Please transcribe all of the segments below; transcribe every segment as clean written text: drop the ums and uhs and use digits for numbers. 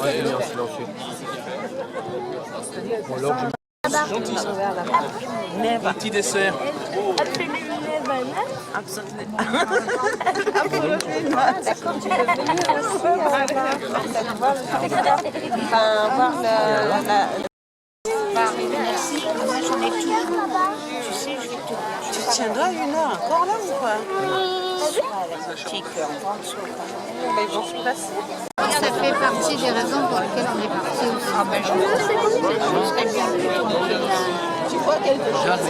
Ouais, il est en silencieux. Bon, alors, c'est gentil ça. Un petit dessert. Absolutely never not. Absolutely. Absolutely not. D'accord, tu peux venir aussi voir Merci. Moi, j'en ai toujours. Tu sais, je vais te dire. Tu tiendras une heure encore là ou pas? Ça fait partie des raisons pour lesquelles on est parti aussi. Ah ben, je serais bien. Tu vois quelque chose.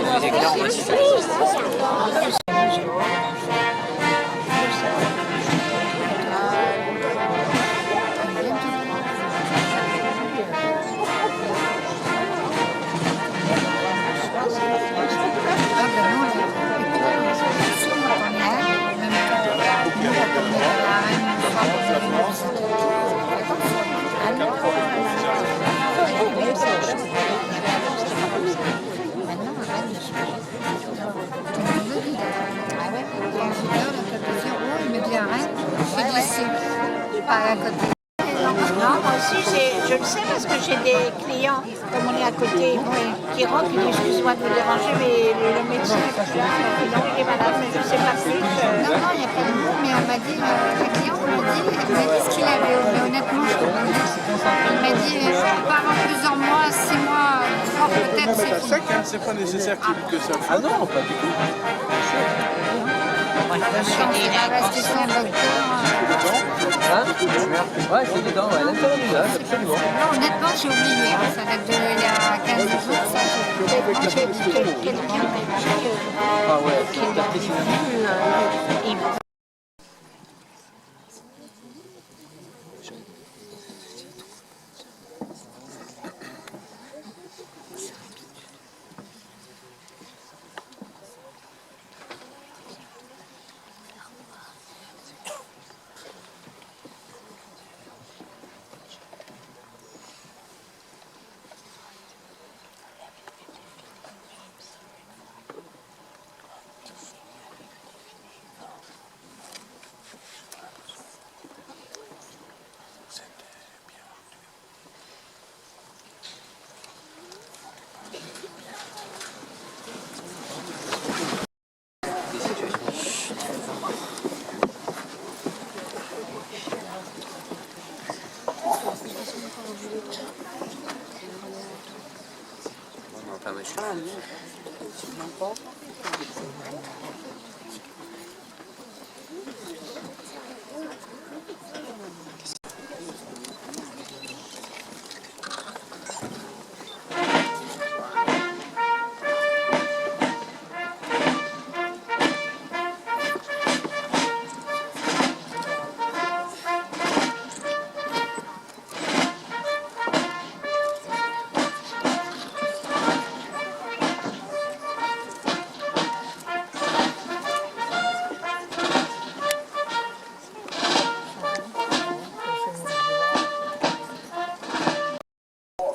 Non, moi aussi, je le sais parce que j'ai des clients, comme on est à côté, qui rentrent, qui disent excuse-moi de vous déranger, mais le médecin est plus là, donc il est malade, mais je ne sais pas plus. Non, non, il n'y a pas de mots, mais on m'a dit, le client m'a dit ce qu'il avait, mais honnêtement, je ne peux pas dire. Il m'a dit, pendant plusieurs mois, 6 mois, 3 peut-être, c'est fini. sec, hein, c'est pas nécessaire que ça. Ah non, pas du tout. Je suis dit, il a rester sans docteur. Hein? Ouais, c'est dedans, ouais, l'intérieur du visage, absolument. Non, honnêtement, j'ai oublié, ça date d'il y a 15 jours, ça. J'ai dit quelqu'un Ah ouais, c'est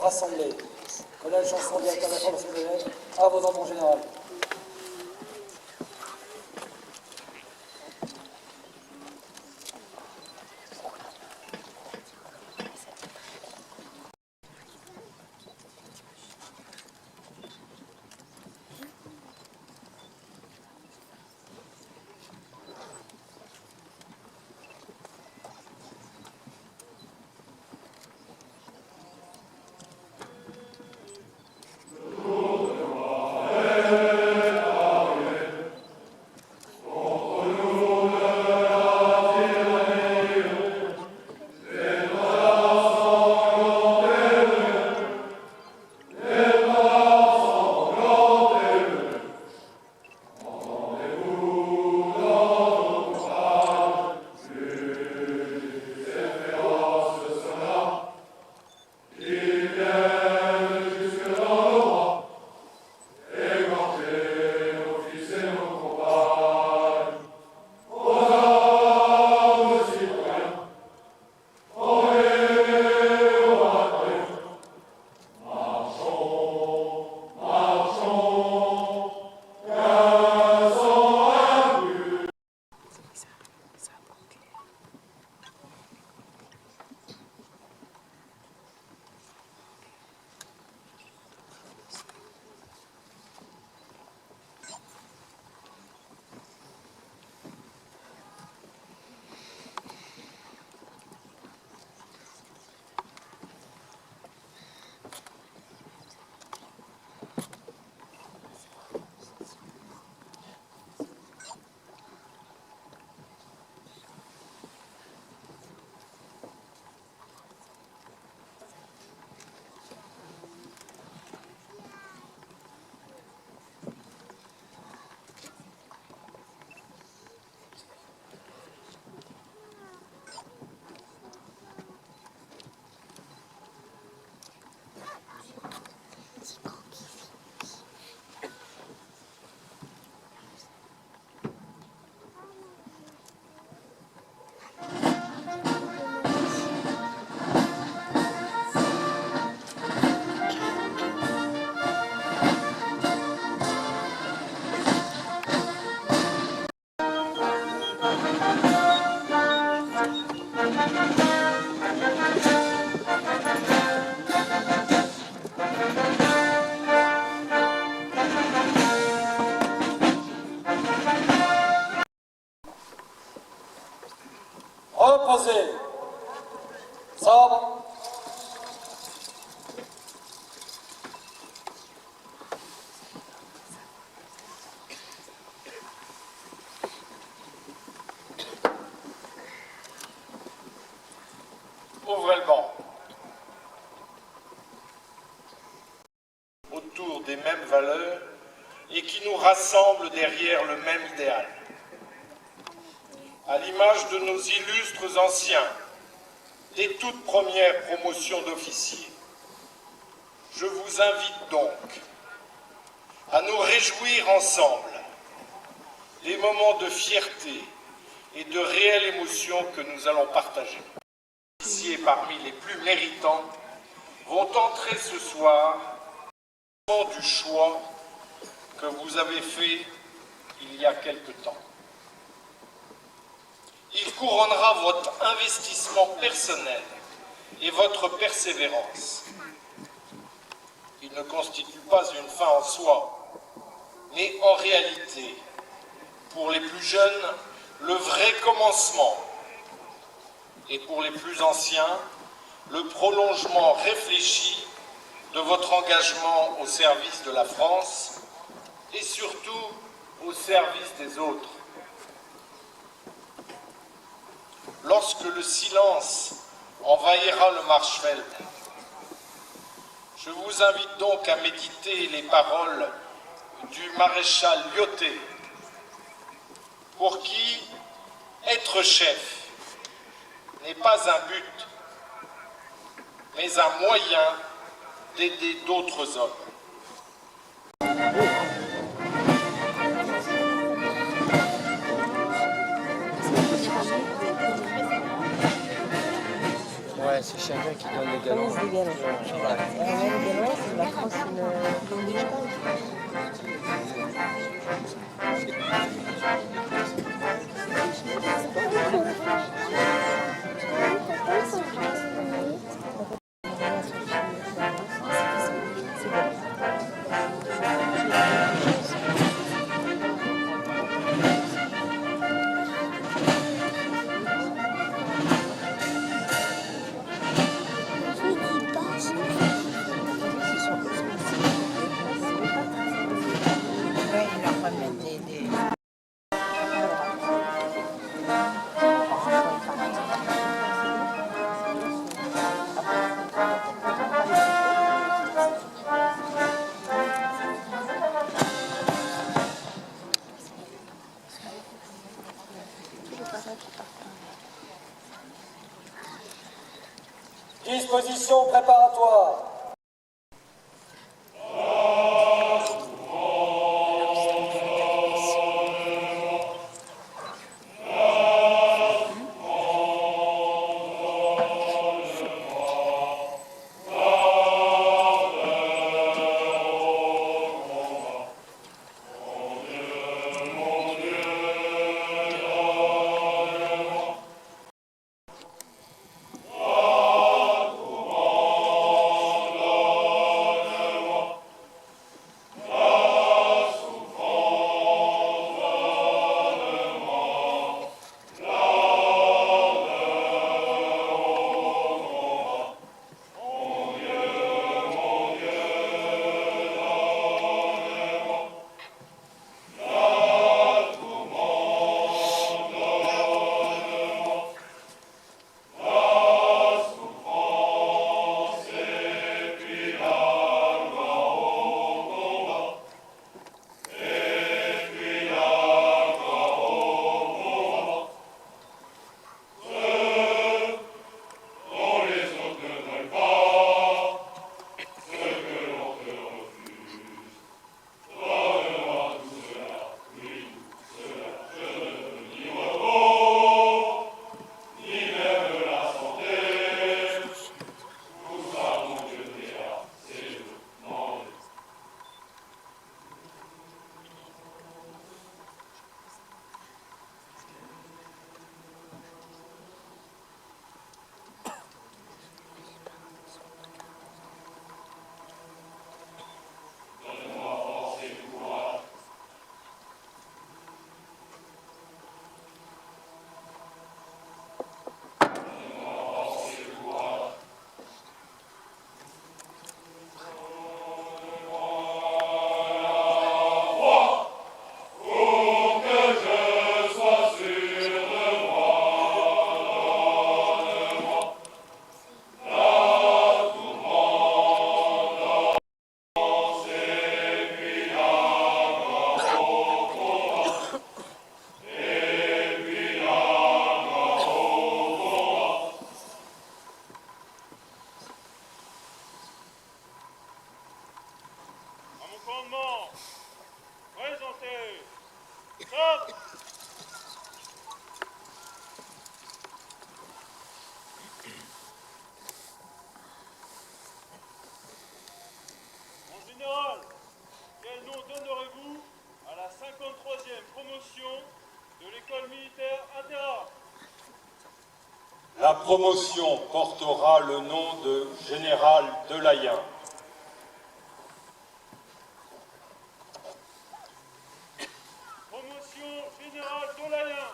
rassemblés. Collège chanson directeur de la formation de l'élève, à vos ordres en général. Sabre. Ouvrez le banc. Autour des mêmes valeurs et qui nous rassemblent derrière le même idéal. À l'image de nos illustres anciens, des toutes premières promotions d'officiers, je vous invite donc à nous réjouir ensemble des moments de fierté et de réelle émotion que nous allons partager. Les officiers parmi les plus méritants vont entrer ce soir du choix que vous avez fait il y a quelque temps. Il couronnera votre investissement personnel et votre persévérance. Il ne constitue pas une fin en soi, mais en réalité, pour les plus jeunes, le vrai commencement, et pour les plus anciens, le prolongement réfléchi de votre engagement au service de la France et surtout au service des autres. Lorsque le silence envahira le Marschfeld, je vous invite donc à méditer les paroles du maréchal Lyautey, pour qui être chef n'est pas un but, mais un moyen d'aider d'autres hommes. Ouais, c'est chacun qui donne les galons. Des galons. Les galons, c'est la France Disposition préparatoire. commandement. Présentez. Stop. Mon général, quel nom donnerez-vous à la 53e promotion de l'école militaire Atera? La promotion portera le nom de général Delayen. Promotion générale Delayen.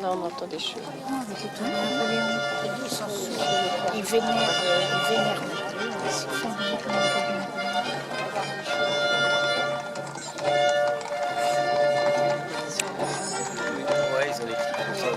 Non, on entend des cheveux. Ils vénèrent. Ouais, ils ont des trucs comme ça.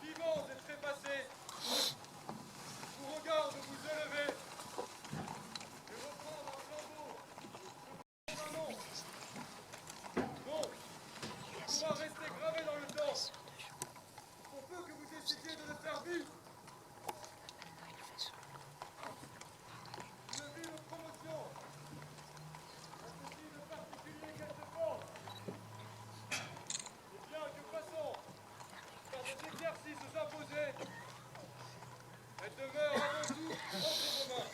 Vivants et trépassés, je vous regarde vous élever et reprendre un flambeau. Non, il doit rester gravé dans le temps. Pour peu que vous décidiez de le faire vivre. Une vie de promotion. Un souci de particulier qu'elle se porte. Et bien que passons par des exercices imposés, elle demeure avant tout entre vos mains.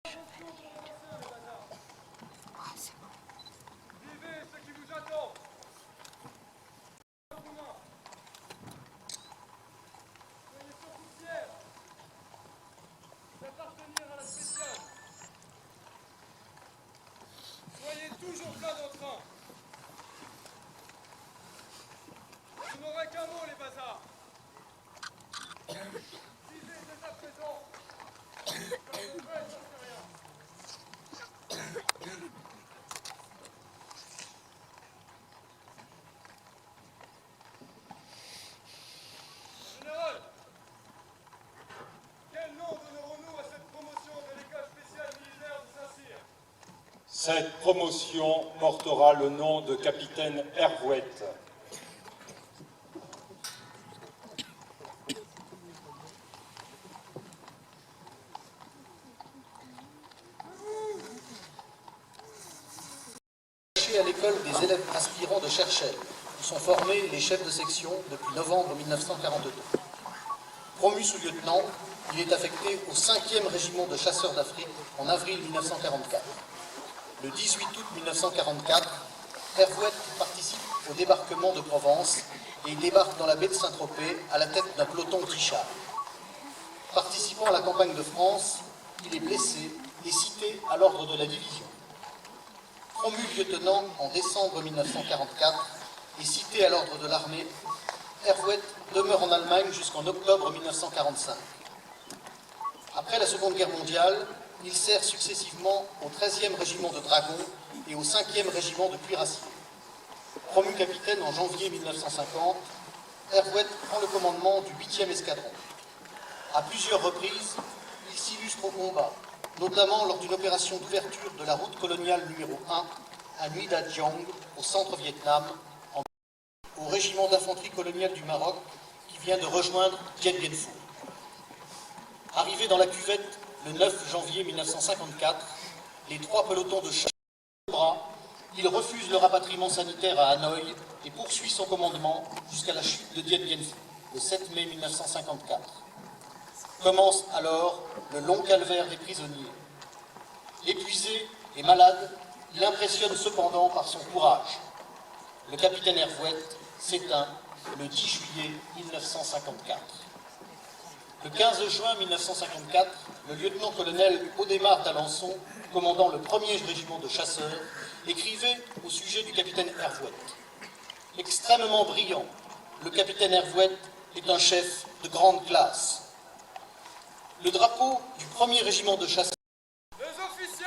Attention pour avancer, les bazars. Vivez ce qui vous attend. Soyez surtout fiers Disez dès à présent que le fait, j'en sais rien. Général, quel nom donnerons-nous à cette promotion de l'école spéciale militaire de Saint-Cyr? Cette promotion portera le nom de capitaine Hervouette. À l'école des élèves aspirants de Cherchel, où sont formés les chefs de section depuis novembre 1942. Promu sous-lieutenant, il est affecté au 5e régiment de chasseurs d'Afrique en avril 1944. Le 18 août 1944, Hervouette participe au débarquement de Provence et il débarque dans la baie de Saint-Tropez à la tête d'un peloton trichard. Participant à la campagne de France, il est blessé et cité à l'ordre de la division. Promu lieutenant en décembre 1944 et cité à l'ordre de l'armée, Hervouette demeure en Allemagne jusqu'en octobre 1945. Après la Seconde Guerre mondiale, il sert successivement au 13e régiment de dragons et au 5e régiment de cuirassiers. Promu capitaine en janvier 1950, Hervouette prend le commandement du 8e escadron. À plusieurs reprises, il s'illustre au combat, notamment lors d'une opération d'ouverture de la route coloniale numéro 1 à Nuit Đã Giang, au centre-Vietnam, au régiment d'infanterie coloniale du Maroc qui vient de rejoindre Dien Bien Phu. Arrivé dans la cuvette le 9 janvier 1954, les 3 pelotons de chasse au bras, il refuse le rapatriement sanitaire à Hanoï et poursuit son commandement jusqu'à la chute de Dien Bien Phu, le 7 mai 1954. Commence alors le long calvaire des prisonniers. Épuisé et malade, il impressionne cependant par son courage. Le capitaine Hervouette s'éteint le 10 juillet 1954. Le 15 juin 1954, le lieutenant-colonel Audemars d'Alençon, commandant le 1er régiment de chasseurs, écrivait au sujet du capitaine Hervouette. Extrêmement brillant, le capitaine Hervouette est un chef de grande classe. Le drapeau du 1er régiment de chasseurs Les officiers!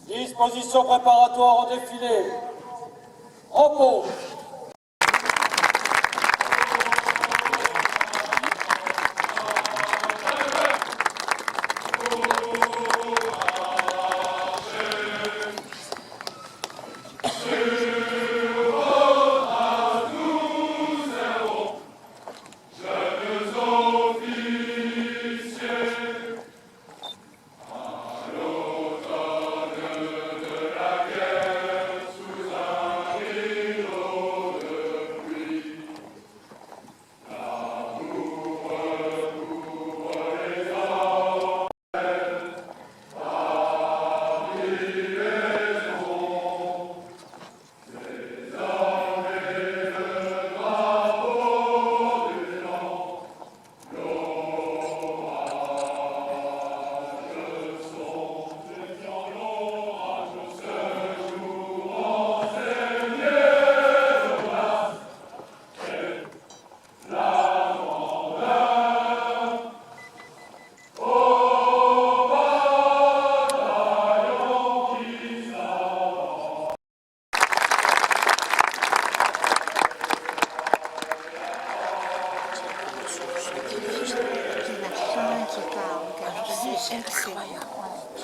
Disposition préparatoire au défilé. Repos.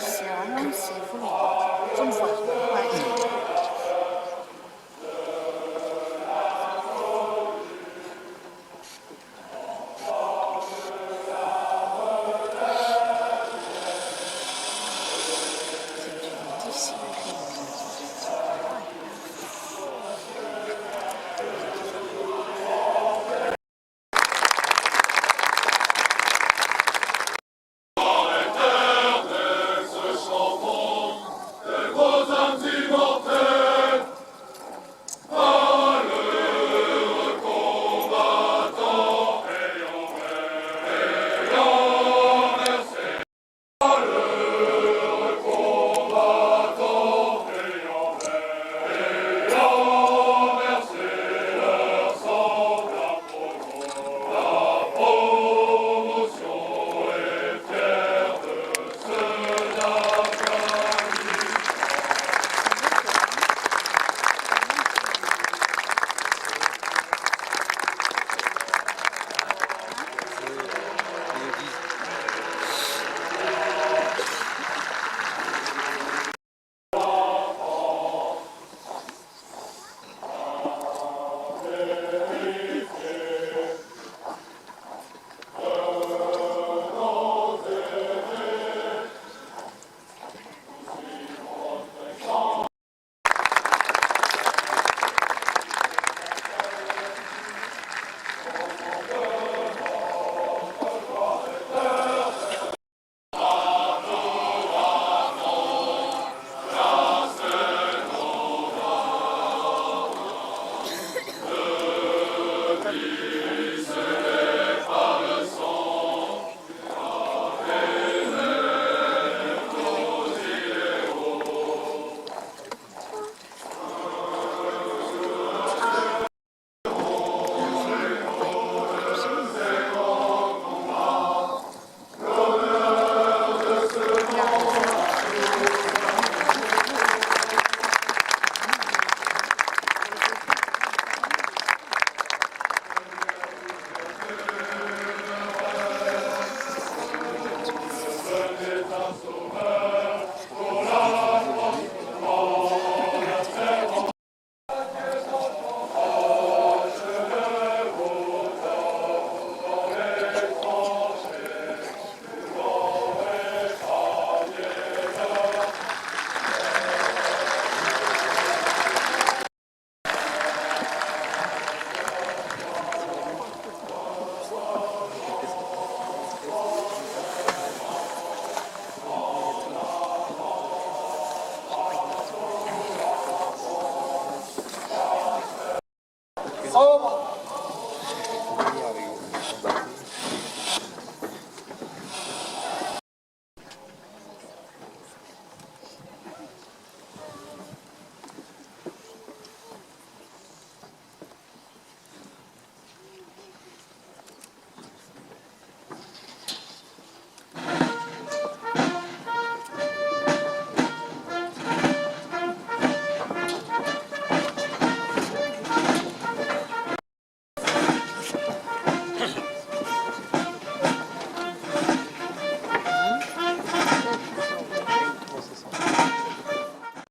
C'est vraiment, c'est fou. Faut me voir. Ouais.